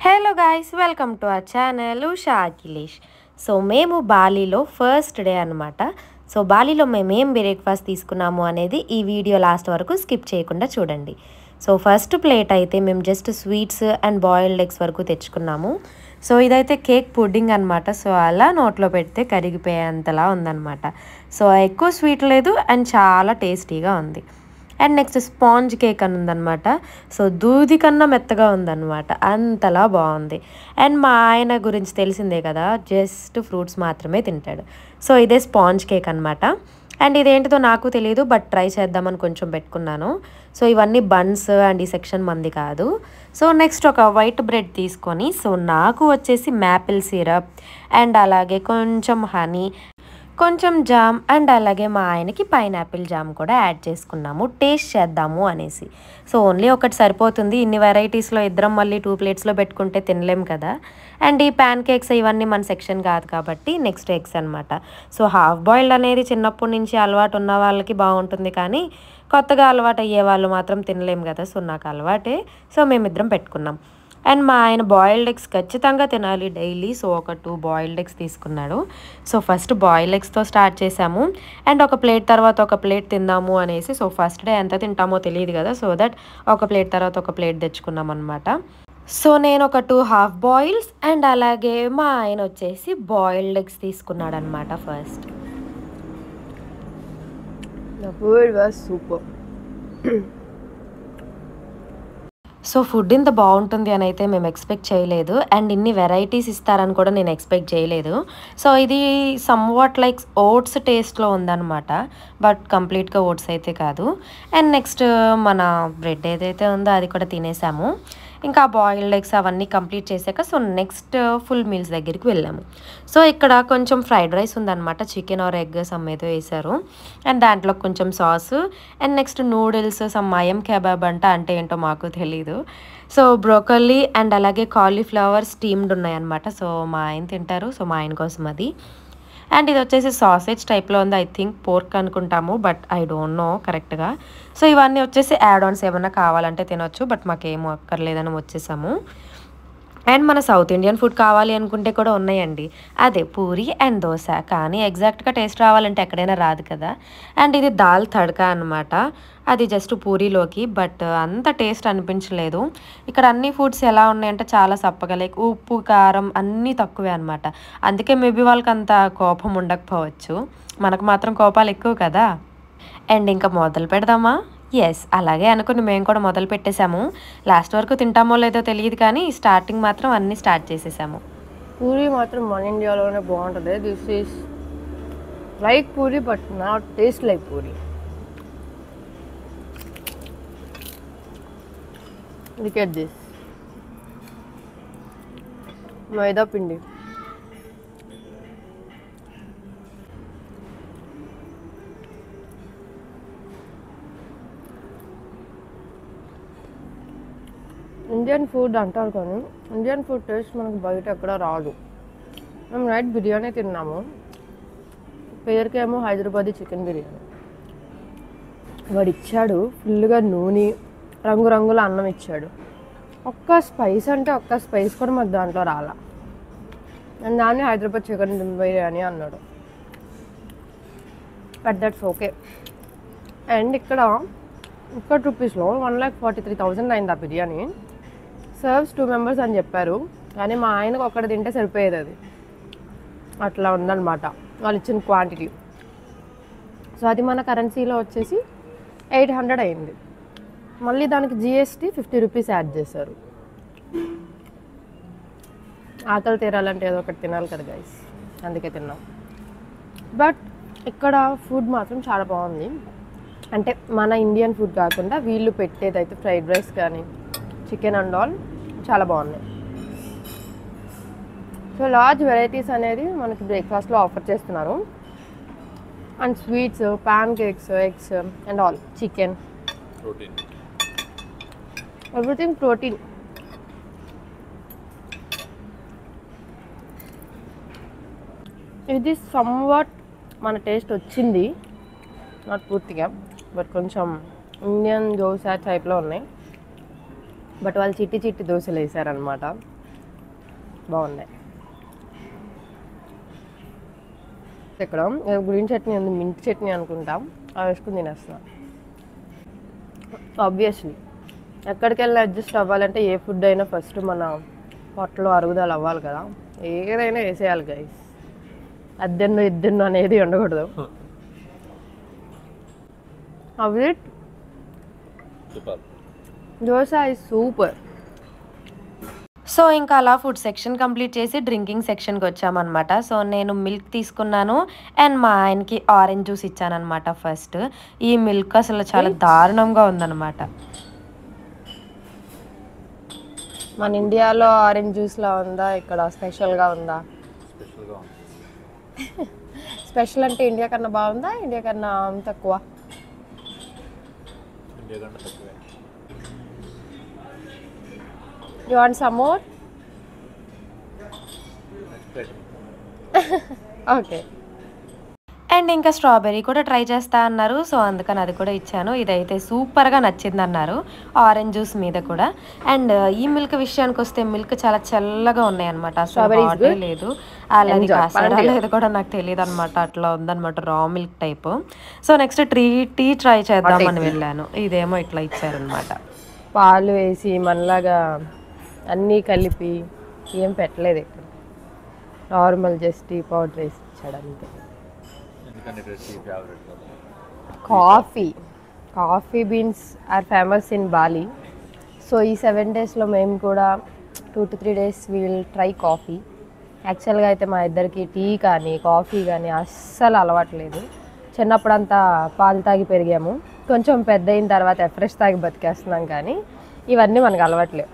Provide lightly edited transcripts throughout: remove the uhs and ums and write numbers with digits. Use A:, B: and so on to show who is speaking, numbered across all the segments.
A: Hello guys, welcome to our channel Usha Akhilesh. So మేము బాలీలో first day అనమాట. So బాలీలో మేము ఏం బ్రేక్ఫాస్ట్ తీసుకున్నాము అనేది ఈ వీడియో లాస్ట్ వరకు స్కిప్ చేయకుండా చూడండి. సో ఫస్ట్ ప్లేట్ అయితే మేము just sweets and boiled eggs వరకు తెచ్చుకున్నాము. సో ఇదైతే కేక్ పుడ్డింగ్ అనమాట. సో అలా నోట్లో పెడితే కరిగిపోయేంతలా ఉందన్నమాట. సో ఎక్కువ స్వీట్ లేదు అండ్ చాలా టేస్టీగా ఉంది. అండ్ నెక్స్ట్ స్పాంజ్ కేక్ అని ఉందన్నమాట. సో దూది కన్నా మెత్తగా ఉందన్నమాట, అంతలా బాగుంది. అండ్ మా ఆయన గురించి తెలిసిందే కదా, జస్ట్ ఫ్రూట్స్ మాత్రమే తింటాడు. సో ఇదే స్పాంజ్ కేక్ అనమాట. అండ్ ఇదేంటిదో నాకు తెలియదు, బట్ ట్రై చేద్దామని కొంచెం పెట్టుకున్నాను. సో ఇవన్నీ బన్స్ అండ్ ఈ సెక్షన్ మంది కాదు. సో నెక్స్ట్ ఒక వైట్ బ్రెడ్ తీసుకొని, సో నాకు వచ్చేసి మ్యాపిల్ సిరప్ అండ్ అలాగే కొంచెం హనీ, కొంచెం జామ్ అండ్ అలాగే మా ఆయనకి పైనాపిల్ జామ్ కూడా యాడ్ చేసుకున్నాము టేస్ట్ చేద్దాము అనేసి. సో ఓన్లీ ఒకటి సరిపోతుంది, ఇన్ని వెరైటీస్లో ఇద్దరం మళ్ళీ 2 ప్లేట్స్లో పెట్టుకుంటే తినలేం కదా. అండ్ ఈ ప్యాన్ కేక్స్ ఇవన్నీ మన సెక్షన్ కాదు కాబట్టి నెక్స్ట్ ఎగ్స్ అనమాట. సో హాఫ్ బాయిల్డ్ అనేది చిన్నప్పటి నుంచి అలవాటు ఉన్న వాళ్ళకి బాగుంటుంది, కానీ కొత్తగా అలవాటు అయ్యే వాళ్ళు మాత్రం తినలేం కదా. సో నాకు అలవాటే, సో మేమిద్దరం పెట్టుకున్నాం. అండ్ మా ఆయన బాయిల్డ్ ఎగ్స్ ఖచ్చితంగా తినాలి డైలీ. సో ఒక 2 బాయిల్డ్ ఎగ్స్ తీసుకున్నాడు. సో ఫస్ట్ బాయిల్డ్ ఎగ్స్తో స్టార్ట్ చేసాము. అండ్ ఒక ప్లేట్ తర్వాత ఒక ప్లేట్ తిందాము అనేసి, సో ఫస్ట్ డే ఎంత తింటామో తెలియదు కదా, సో దట్ ఒక ప్లేట్ తర్వాత ఒక ప్లేట్ తెచ్చుకున్నాం అనమాట. సో నేను ఒక 2 హాఫ్ బాయిల్స్ అండ్ అలాగే మా ఆయన వచ్చేసి బాయిల్డ్ ఎగ్స్ తీసుకున్నాడు అనమాట first.
B: The food was super.
A: So food ఇంత బాగుంటుంది అని అయితే మేము ఎక్స్పెక్ట్ చేయలేదు. అండ్ ఇన్ని వెరైటీస్ ఇస్తారని కూడా నేను ఎక్స్పెక్ట్ చేయలేదు. సో ఇది సమ్వాట్ లైక్ ఓట్స్ టేస్ట్లో ఉందన్నమాట, బట్ కంప్లీట్గా ఓట్స్ అయితే కాదు. అండ్ నెక్స్ట్ మన బ్రెడ్ ఏదైతే ఉందో అది కూడా తినేసాము. ఇంకా బాయిల్డ్ ఎగ్స్ అవన్నీ కంప్లీట్ చేశాక సో నెక్స్ట్ ఫుల్ మీల్స్ దగ్గరికి వెళ్ళాము. సో ఇక్కడ కొంచెం ఫ్రైడ్ రైస్ ఉందన్నమాట, చికెన్ ఆర్ ఎగ్ సమ్ ఏదో వేసారు. అండ్ దాంట్లో కొంచెం sauce and next noodles some మయం కబాబ్ అంటే ఏంటో మాకు తెలీదు. సో బ్రోకల్లీ అండ్ అలాగే కాలీఫ్లవర్ స్టీమ్డ్ ఉన్నాయన్నమాట. సో మా ఆయన తింటారు, సో మా ఆయన కోసం అది. అండ్ ఇది వచ్చేసి సాసేజ్ టైప్లో ఉంది, ఐ థింక్ పోర్క్ అనుకుంటాము, బట్ ఐ డోంట్ నో కరెక్ట్గా. సో ఇవన్నీ వచ్చేసి యాడ్ ఆన్స్ ఏమన్నా కావాలంటే తినొచ్చు, బట్ మాకేమో అక్కర్లేదని వచ్చేసాము. అండ్ మన సౌత్ ఇండియన్ ఫుడ్ కావాలి అనుకుంటే కూడా ఉన్నాయండి, అదే పూరి అండ్ దోశ. కానీ ఎగ్జాక్ట్గా టేస్ట్ రావాలంటే ఎక్కడైనా రాదు కదా. అండ్ ఇది దాల్ తడకా అనమాట, అది జస్ట్ పూరీలోకి, బట్ అంత టేస్ట్ అనిపించలేదు. ఇక్కడ అన్ని ఫుడ్స్ ఎలా ఉన్నాయంటే చాలా సప్పగా, లైక్ ఉప్పు కారం అన్నీ తక్కువే అనమాట. అందుకే మేబీ వాళ్ళకి అంత కోపం ఉండకపోవచ్చు, మనకు మాత్రం కోపాలు ఎక్కువ కదా. అండ్ ఇంకా మొదలు పెడదామా? ఎస్, అలాగే అనుకుని మేము కూడా మొదలు పెట్టేశాము. లాస్ట్ వరకు తింటామో లేదో తెలియదు, కానీ స్టార్టింగ్ మాత్రం అన్నీ స్టార్ట్ చేసేసాము.
B: పూరి మాత్రం మన ఇండియాలోనే బాగుంటుంది. This is like puri but not taste like puri. Look at this. మైదా పిండి, ఇండియన్ ఫుడ్ అంటారు కానీ ఇండియన్ ఫుడ్ టేస్ట్ మనకు బయట ఎక్కడ రాదు. మేము నైట్ బిర్యానీ తిన్నాము, పేరుకేమో హైదరాబాదీ చికెన్ బిర్యానీ. వాడు ఇచ్చాడు ఫుల్గా నూనె, రంగురంగుల అన్నం ఇచ్చాడు. ఒక్క స్పైస్ అంటే ఒక్క స్పైస్ కూడా మాకు దాంట్లో రాలా. అండ్ దాన్ని హైదరాబాద్ చికెన్ బిర్యానీ అన్నాడు, బట్ దట్స్ ఓకే. అండ్ ఇక్కడ రూపీస్లో 1,43,000 అయింది ఆ బిర్యానీ. సర్వ్స్ 2 మెంబర్స్ అని చెప్పారు, కానీ మా ఆయనకు ఒక్కటి తింటే సరిపోయేది, అది అట్లా ఉందన్నమాట వాళ్ళు ఇచ్చిన క్వాంటిటీ. సో అది మన కరెన్సీలో వచ్చేసి 800 అయింది. మళ్ళీ దానికి GST 50 రూపీస్ యాడ్ చేశారు. ఆకలి తీరాలంటే ఏదో ఒకటి తినాలి కదా గైస్, అందుకే తిన్నాం. బట్ ఇక్కడ ఫుడ్ మాత్రం చాలా బాగుంది. అంటే మన ఇండియన్ ఫుడ్ కాకుండా వీళ్ళు పెట్టేదైతే ఫ్రైడ్ రైస్ కానీ చికెన్ అండ్ ఆల్ చాలా బాగున్నాయి. సో లార్జ్ వెరైటీస్ అనేది మనకి బ్రేక్ఫాస్ట్లో ఆఫర్ చేస్తున్నారు. And sweets, pan cakes, eggs and all, chicken, everything protein. ఇది సమ్వాట్ మన టేస్ట్ వచ్చింది, నాట్ పూర్తిగా, బట్ కొంచెం ఇండియన్ దోశ టైప్లో ఉన్నాయి. బట్ వాళ్ళు చిట్టి చిట్టి దోశలు వేసారనమాట. బాగున్నాయి. ఇక్కడ గ్రీన్ చట్నీ ఉంది, మింట్ చట్నీ అనుకుంటాం, అవి వేసుకుని తినేస్తున్నాం. ఆబ్వియస్లీ ఎక్కడికి వెళ్ళి అడ్జస్ట్ అవ్వాలంటే ఏ ఫుడ్ అయినా ఫస్ట్ మన పొట్టలో అరుగుదల అవ్వాలి కదా, ఏదైనా వేసేయాలి గైస్. అద్దెన్ను ఇద్దెన్ను అనేది ఉండకూడదు. అవి దోశ ఇస్ సూపర్.
A: సో ఇంకా అలా ఫుడ్ సెక్షన్ కంప్లీట్ చేసి డ్రింకింగ్ సెక్షన్కి వచ్చామన్నమాట. సో నేను మిల్క్ తీసుకున్నాను అండ్ మా ఆయనకి ఆరెంజ్ జ్యూస్ ఇచ్చానమాట. ఫస్ట్ ఈ మిల్క్ అసలు చాలా దారుణంగా ఉందన్నమాట.
B: మన ఇండియాలో ఆరెంజ్ జ్యూస్లా ఉందా, ఇక్కడ స్పెషల్గా ఉందా? స్పెషల్ అంటే ఇండియా కన్నా బాగుందా, ఇండియా కన్నా తక్కువ? You want some more? Okay.
A: And ఇంకా స్ట్రాబెర్రీ కూడా ట్రై చేస్తా అన్నారు. సో అందుకని అది కూడా ఇచ్చాను. ఇదైతే సూపర్గా నచ్చింది అన్నారు ఆరెంజ్ జ్యూస్ మీద కూడా. అండ్ ఈ మిల్క్ విషయానికి వస్తే మిల్క్ చాలా చల్లగా ఉన్నాయి అనమాట. అసలు హాటే లేదు, అలాగే కాసారా లేదు కూడా నాకు తెలియదు అనమాట. అట్లా ఉందన్నమాట, raw milk type. So next tea try చేద్దామని వెళ్ళాను. ఇదేమో ఇట్లా ఇచ్చారనమాట.
B: పాలు వేసి మనలాగా అన్నీ కలిపి ఏం పెట్టలేదు ఇక్కడ, నార్మల్ జస్ట్ టీ పౌడర్ వేసి ఇచ్చాడు అంతే. Coffee beans are famous in Bali. So ఈ 7 డేస్లో మేము కూడా 2 to 3 days we will try coffee. యాక్చువల్గా అయితే మా ఇద్దరికి టీ కానీ కాఫీ కానీ అస్సలు అలవాట్లేదు. చిన్నప్పుడంతా పాలు తాగి పెరిగాము, కొంచెం పెద్ద అయిన తర్వాత ఫ్రెష్ తాగి బతికేస్తున్నాం, కానీ ఇవన్నీ మనకు అలవాట్లేవు.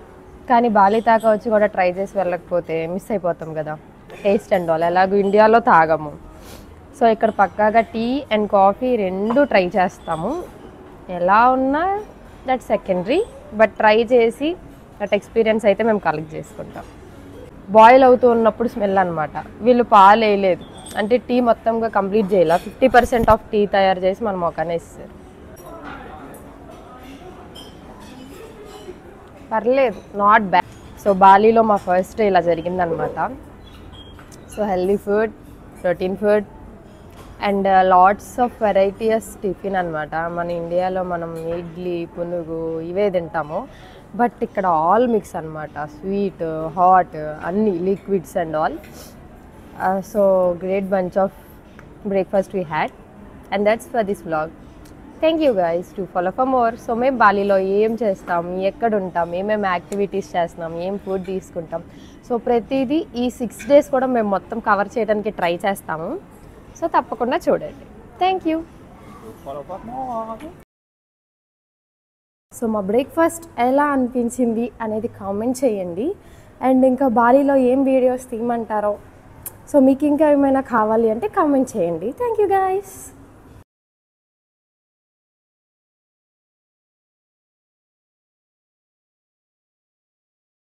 B: కానీ బాలి తాక వచ్చి కూడా ట్రై చేసి వెళ్ళకపోతే మిస్ అయిపోతాం కదా టేస్ట్ అండ్ ఆల్. ఎలాగో ఇండియాలో తాగము. సో ఇక్కడ పక్కాగా టీ అండ్ కాఫీ రెండు ట్రై చేస్తాము. ఎలా ఉన్నా దట్ సెకండరీ, బట్ ట్రై చేసి దట్ ఎక్స్పీరియన్స్ అయితే మేము కలెక్ట్ చేసుకుంటాం. బాయిల్ అవుతూ ఉన్నప్పుడు స్మెల్ అనమాట. వీళ్ళు పాలు వేయలేదు అంటే టీ మొత్తంగా కంప్లీట్ చేయాల, 50% ఆఫ్ టీ తయారు చేసి మనం ఒకనే ఇస్తారు. పర్లేదు, నాట్ బ్యాడ్. సో బాలీలో మా ఫస్ట్ డే ఇలా జరిగిందనమాట. So healthy food, protein food and lots of varieties tiffin అనమాట. మన ఇండియాలో మనం ఇడ్లీ, పునుగు ఇవే తింటాము, బట్ ఇక్కడ ఆల్ మిక్స్ అనమాట. స్వీట్, హాట్, అన్ని liquids and all. So great bunch of breakfast we had and that's for this vlog. Thank you guys to follow for more. So మేము బాలీలో ఏం చేస్తాం, ఎక్కడ ఉంటాం, ఏమేమి యాక్టివిటీస్ చేస్తున్నాం, ఏం ఫుడ్ తీసుకుంటాం, సో ప్రతిదీ ఈ 6 days కూడా మేము మొత్తం కవర్ చేయడానికి ట్రై చేస్తాము. సో తప్పకుండా చూడండి. Thank you. సో మా బ్రేక్ఫాస్ట్ ఎలా అనిపించింది అనేది కామెంట్ చేయండి. అండ్ ఇంకా బాలీలో ఏం వీడియోస్ తీయమంటారో, సో మీకు ఇంకా ఏమైనా కావాలి అంటే కామెంట్ చేయండి. Thank you guys.